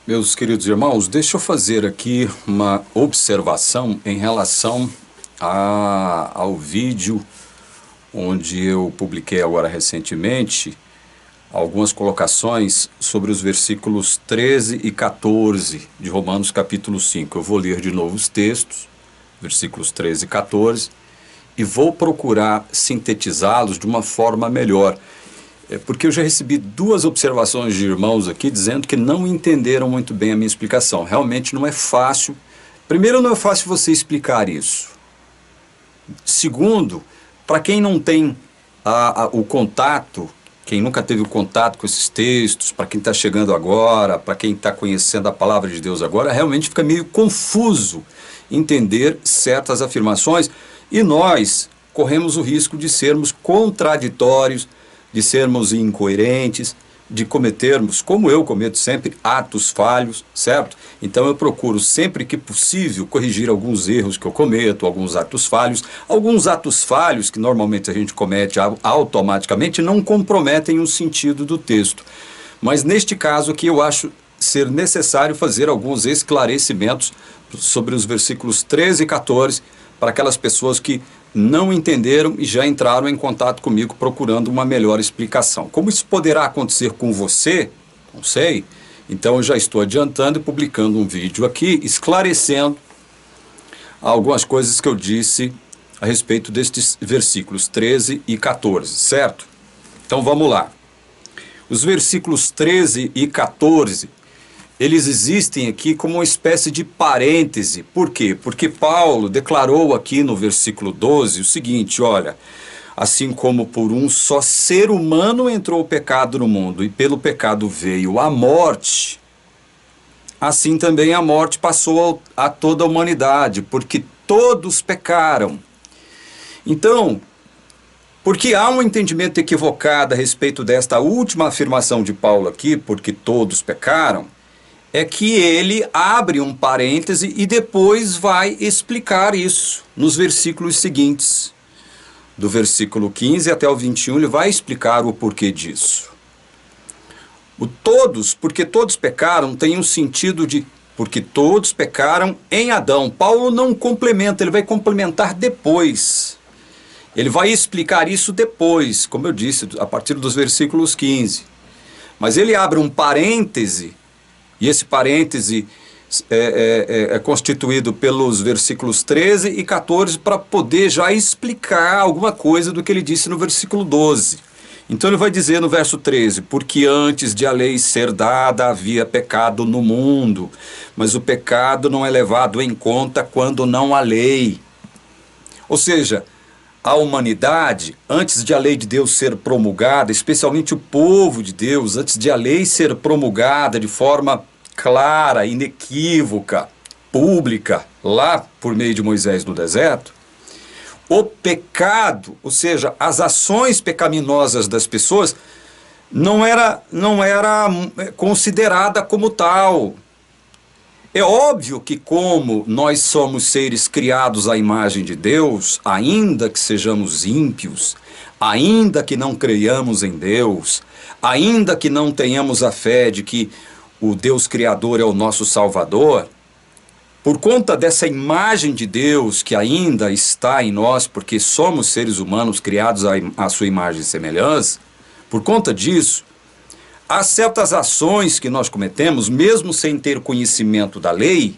Meus queridos irmãos, deixa eu fazer aqui uma observação em relação ao vídeo onde eu publiquei agora recentemente algumas colocações sobre os versículos 13 e 14 de Romanos capítulo 5. Eu vou ler de novo os textos, versículos 13 e 14, e vou procurar sintetizá-los de uma forma melhor. Porque eu já recebi duas observações de irmãos aqui dizendo que não entenderam muito bem a minha explicação. Realmente não é fácil. Primeiro, não é fácil você explicar isso. Segundo, para quem não tem o contato, quem nunca teve o contato com esses textos, para quem está chegando agora, para quem está conhecendo a palavra de Deus agora, realmente fica meio confuso entender certas afirmações e nós corremos o risco de sermos contraditórios, de sermos incoerentes, de cometermos, como eu cometo sempre, atos falhos, certo? Então eu procuro sempre que possível corrigir alguns erros que eu cometo, alguns atos falhos que normalmente a gente comete automaticamente não comprometem o sentido do texto. Mas neste caso aqui eu acho ser necessário fazer alguns esclarecimentos sobre os versículos 13 e 14 para aquelas pessoas que não entenderam e já entraram em contato comigo procurando uma melhor explicação. Como isso poderá acontecer com você? Não sei. Então eu já estou adiantando e publicando um vídeo aqui esclarecendo algumas coisas que eu disse a respeito destes versículos 13 e 14, certo? Então vamos lá. Os versículos 13 e 14, eles existem aqui como uma espécie de parêntese. Por quê? Porque Paulo declarou aqui no versículo 12 o seguinte, olha, assim como por um só ser humano entrou o pecado no mundo e pelo pecado veio a morte, assim também a morte passou a toda a humanidade, porque todos pecaram. Então, porque há um entendimento equivocado a respeito desta última afirmação de Paulo aqui, porque todos pecaram, é que ele abre um parêntese e depois vai explicar isso nos versículos seguintes. Do versículo 15 até o 21, ele vai explicar o porquê disso. O todos, porque todos pecaram, tem um sentido de porque todos pecaram em Adão. Paulo não complementa, ele vai complementar depois. Ele vai explicar isso depois, como eu disse, a partir dos versículos 15. Mas ele abre um parêntese, e esse parêntese é constituído pelos versículos 13 e 14 para poder já explicar alguma coisa do que ele disse no versículo 12. Então ele vai dizer no verso 13, porque antes de a lei ser dada havia pecado no mundo, mas o pecado não é levado em conta quando não há lei. Ou seja, a humanidade, antes de a lei de Deus ser promulgada, especialmente o povo de Deus, antes de a lei ser promulgada de forma clara, inequívoca, pública, lá por meio de Moisés no deserto, o pecado, ou seja, as ações pecaminosas das pessoas, não era considerada como tal. É óbvio que como nós somos seres criados à imagem de Deus, ainda que sejamos ímpios, ainda que não creiamos em Deus, ainda que não tenhamos a fé de que o Deus Criador é o nosso Salvador, por conta dessa imagem de Deus que ainda está em nós, porque somos seres humanos criados à sua imagem e semelhança, por conta disso, há certas ações que nós cometemos, mesmo sem ter conhecimento da lei,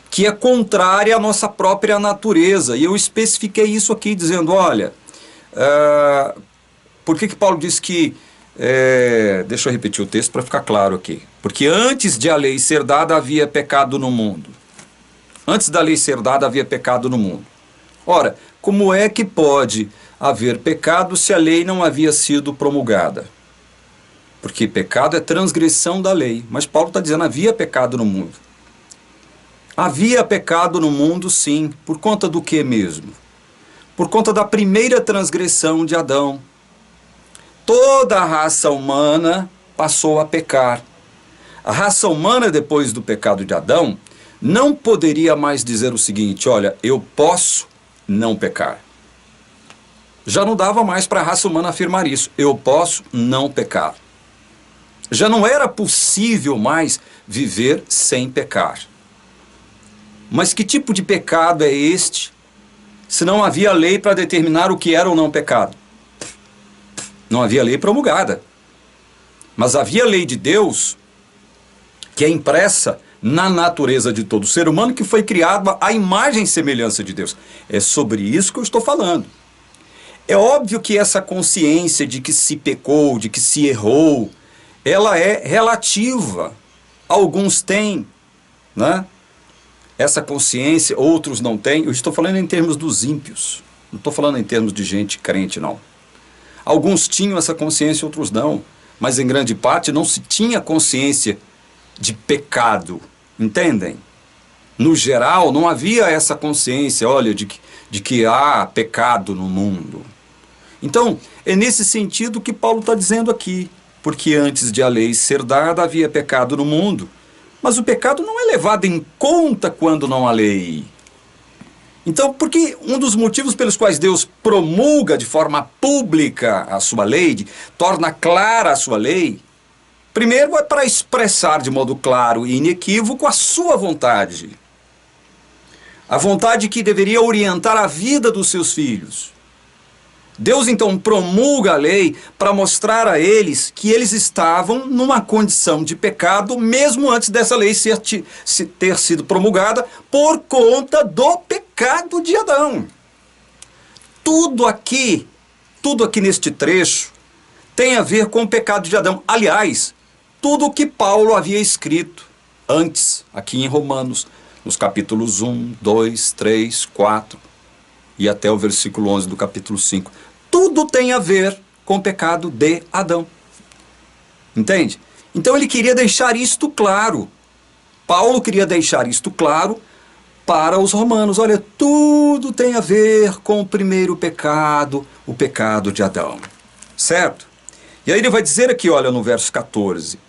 que é contrária à nossa própria natureza. E eu especifiquei isso aqui dizendo, olha, por que Paulo diz que, deixa eu repetir o texto para ficar claro aqui. Porque antes de a lei ser dada havia pecado no mundo. Antes da lei ser dada havia pecado no mundo. Ora, como é que pode haver pecado se a lei não havia sido promulgada? Porque pecado é transgressão da lei. Mas Paulo está dizendo, havia pecado no mundo. Havia pecado no mundo, sim. Por conta do que mesmo? Por conta da primeira transgressão de Adão. Toda a raça humana passou a pecar. A raça humana, depois do pecado de Adão, não poderia mais dizer o seguinte, olha, eu posso não pecar. Já não dava mais para a raça humana afirmar isso. Eu posso não pecar. Já não era possível mais viver sem pecar. Mas que tipo de pecado é este, se não havia lei para determinar o que era ou não pecado? Não havia lei promulgada. Mas havia a lei de Deus, que é impressa na natureza de todo ser humano, que foi criado à imagem e semelhança de Deus. É sobre isso que eu estou falando. É óbvio que essa consciência de que se pecou, de que se errou, ela é relativa. Alguns têm, né, essa consciência, outros não têm. Eu estou falando em termos dos ímpios. Não estou falando em termos de gente crente, não. Alguns tinham essa consciência, outros não. Mas em grande parte não se tinha consciência de pecado. Entendem? No geral, não havia essa consciência, olha, de que há pecado no mundo. Então, é nesse sentido que Paulo está dizendo aqui. Porque antes de a lei ser dada, havia pecado no mundo. Mas o pecado não é levado em conta quando não há lei. Então, porque um dos motivos pelos quais Deus promulga de forma pública a sua lei, torna clara a sua lei, primeiro é para expressar de modo claro e inequívoco a sua vontade. A vontade que deveria orientar a vida dos seus filhos. Deus então promulga a lei para mostrar a eles que eles estavam numa condição de pecado, mesmo antes dessa lei ter sido promulgada, por conta do pecado de Adão. Tudo aqui neste trecho tem a ver com o pecado de Adão. Aliás, tudo o que Paulo havia escrito antes, aqui em Romanos, nos capítulos 1, 2, 3, 4 e até o versículo 11 do capítulo 5. Tudo tem a ver com o pecado de Adão. Entende? Então ele queria deixar isto claro. Paulo queria deixar isto claro para os romanos. Olha, tudo tem a ver com o primeiro pecado, o pecado de Adão. Certo? E aí ele vai dizer aqui, olha, no verso 14.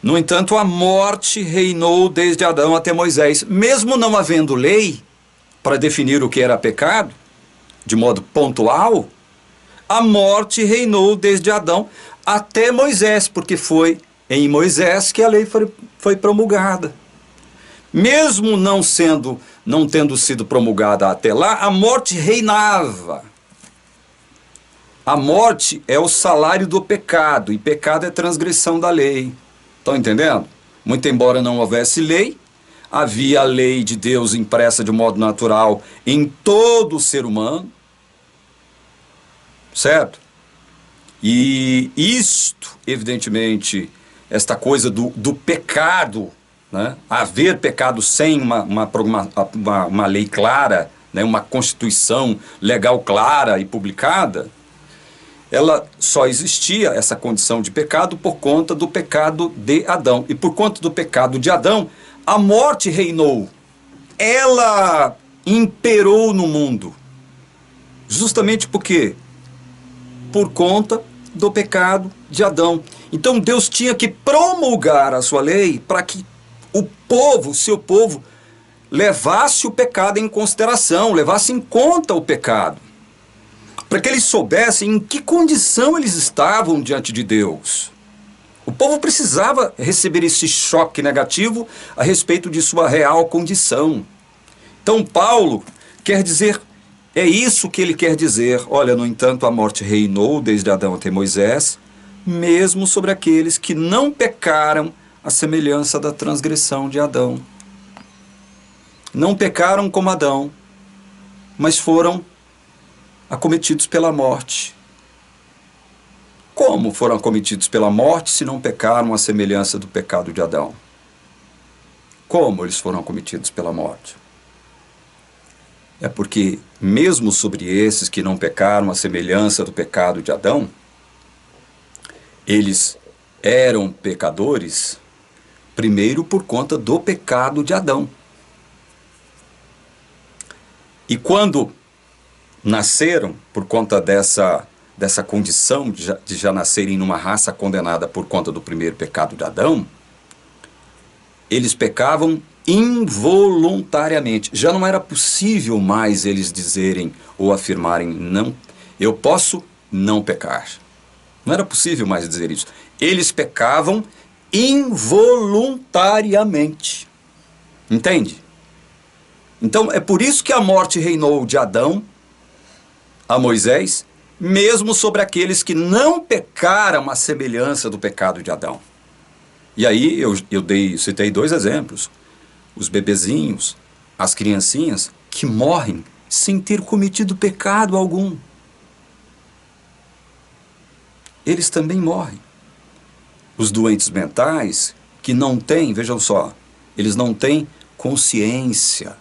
No entanto, a morte reinou desde Adão até Moisés. Mesmo não havendo lei para definir o que era pecado, de modo pontual, a morte reinou desde Adão até Moisés, porque foi em Moisés que a lei foi promulgada. Mesmo não tendo sido promulgada até lá, a morte reinava. A morte é o salário do pecado, e pecado é transgressão da lei. Estão entendendo? Muito embora não houvesse lei, havia a lei de Deus impressa de modo natural em todo o ser humano. Certo? E isto, evidentemente, esta coisa do pecado, né? Haver pecado sem uma lei clara, né? Uma constituição legal clara e publicada, ela só existia, essa condição de pecado, por conta do pecado de Adão. E por conta do pecado de Adão, a morte reinou. Ela imperou no mundo. Justamente porque por conta do pecado de Adão. Então Deus tinha que promulgar a sua lei para que o povo, o seu povo, levasse o pecado em consideração, levasse em conta o pecado. Para que eles soubessem em que condição eles estavam diante de Deus. O povo precisava receber esse choque negativo a respeito de sua real condição. Então Paulo quer dizer, é isso que ele quer dizer. Olha, no entanto, a morte reinou desde Adão até Moisés, mesmo sobre aqueles que não pecaram à semelhança da transgressão de Adão. Não pecaram como Adão, mas foram acometidos pela morte. Como foram acometidos pela morte se não pecaram à semelhança do pecado de Adão? Como eles foram acometidos pela morte? É porque, mesmo sobre esses que não pecaram à semelhança do pecado de Adão, eles eram pecadores, primeiro por conta do pecado de Adão. E quando nasceram, por conta dessa condição de já nascerem numa raça condenada por conta do primeiro pecado de Adão, eles pecavam involuntariamente. Já não era possível mais eles dizerem ou afirmarem, não, eu posso não pecar. Não era possível mais dizer isso. Eles pecavam involuntariamente. Entende? Então, é por isso que a morte reinou de Adão a Moisés, mesmo sobre aqueles que não pecaram à semelhança do pecado de Adão. E aí eu citei 2 exemplos. Os bebezinhos, as criancinhas que morrem sem ter cometido pecado algum. Eles também morrem. Os doentes mentais que não têm, vejam só, eles não têm consciência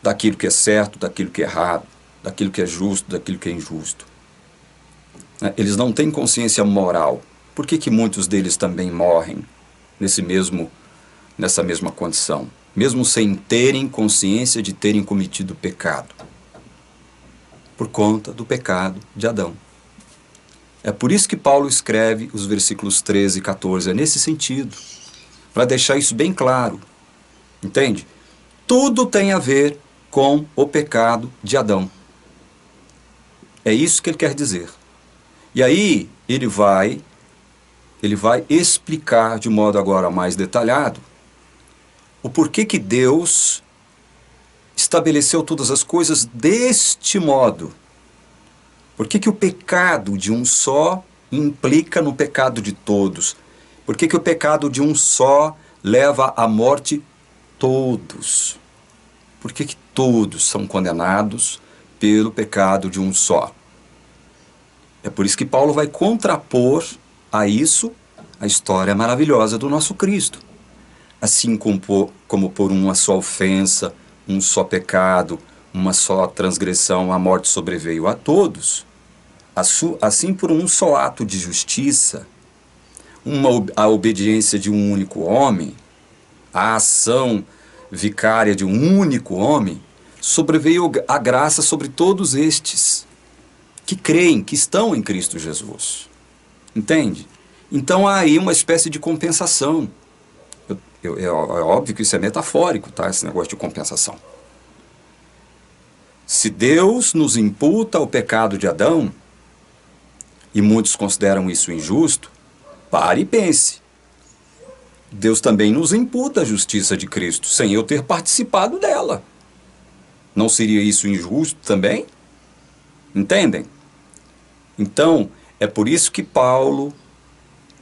daquilo que é certo, daquilo que é errado, daquilo que é justo, daquilo que é injusto. Eles não têm consciência moral. Por que muitos deles também morrem nessa mesma condição? Mesmo sem terem consciência de terem cometido pecado. Por conta do pecado de Adão. É por isso que Paulo escreve os versículos 13 e 14. É nesse sentido. Para deixar isso bem claro. Entende? Tudo tem a ver com o pecado de Adão. É isso que ele quer dizer. E aí ele vai explicar de modo agora mais detalhado o porquê que Deus estabeleceu todas as coisas deste modo. Por que o pecado de um só implica no pecado de todos? Por que o pecado de um só leva à morte todos? Por que todos são condenados pelo pecado de um só? É por isso que Paulo vai contrapor a isso a história maravilhosa do nosso Cristo. Assim como por uma só ofensa, um só pecado, uma só transgressão, a morte sobreveio a todos. Assim por um só ato de justiça, a obediência de um único homem, a ação vicária de um único homem, sobreveio a graça sobre todos estes que creem, que estão em Cristo Jesus. Entende? Então há aí uma espécie de compensação. É óbvio que isso é metafórico, tá? Esse negócio de compensação. Se Deus nos imputa o pecado de Adão, e muitos consideram isso injusto, pare e pense. Deus também nos imputa a justiça de Cristo, sem eu ter participado dela. Não seria isso injusto também? Entendem? Então, é por isso que Paulo,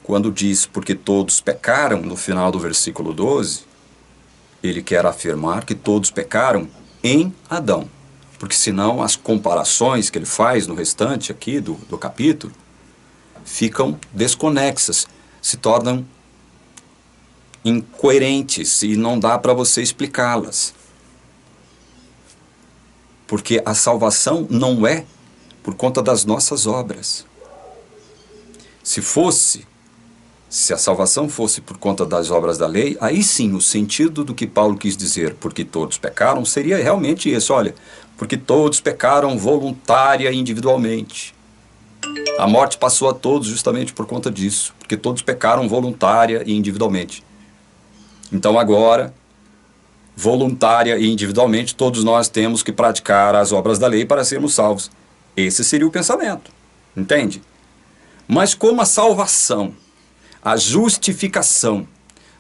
quando diz porque todos pecaram, no final do versículo 12, ele quer afirmar que todos pecaram em Adão. Porque senão as comparações que ele faz no restante aqui do capítulo ficam desconexas, se tornam incoerentes e não dá para você explicá-las. Porque a salvação não é por conta das nossas obras. Se a salvação fosse por conta das obras da lei, aí sim o sentido do que Paulo quis dizer, porque todos pecaram, seria realmente esse, olha, porque todos pecaram voluntária e individualmente. A morte passou a todos justamente por conta disso, porque todos pecaram voluntária e individualmente. Então agora, voluntária e individualmente, todos nós temos que praticar as obras da lei para sermos salvos. Esse seria o pensamento, entende? Mas como a salvação, a justificação,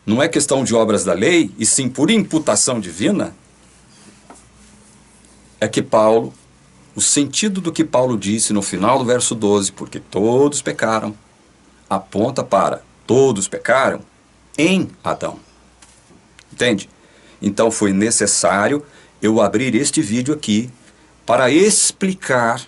não é questão de obras da lei, e sim por imputação divina, é que Paulo, o sentido do que Paulo disse no final do verso 12, porque todos pecaram, aponta para todos pecaram em Adão. Entende? Então foi necessário eu abrir este vídeo aqui para explicar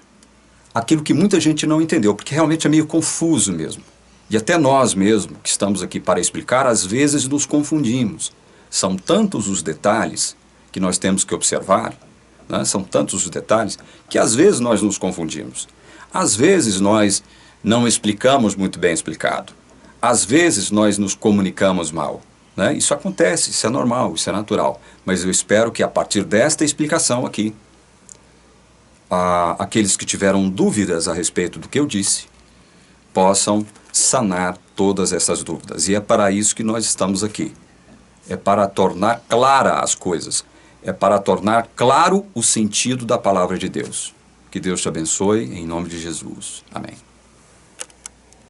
aquilo que muita gente não entendeu, porque realmente é meio confuso mesmo. E até nós mesmos, que estamos aqui para explicar, às vezes nos confundimos. São tantos os detalhes que nós temos que observar, né? São tantos os detalhes que às vezes nós nos confundimos. Às vezes nós não explicamos muito bem explicado. Às vezes nós nos comunicamos mal, né? Isso acontece, isso é normal, isso é natural. Mas eu espero que a partir desta explicação aqui, aqueles que tiveram dúvidas a respeito do que eu disse, possam sanar todas essas dúvidas. E é para isso que nós estamos aqui. É para tornar clara as coisas. É para tornar claro o sentido da palavra de Deus. Que Deus te abençoe, em nome de Jesus. Amém.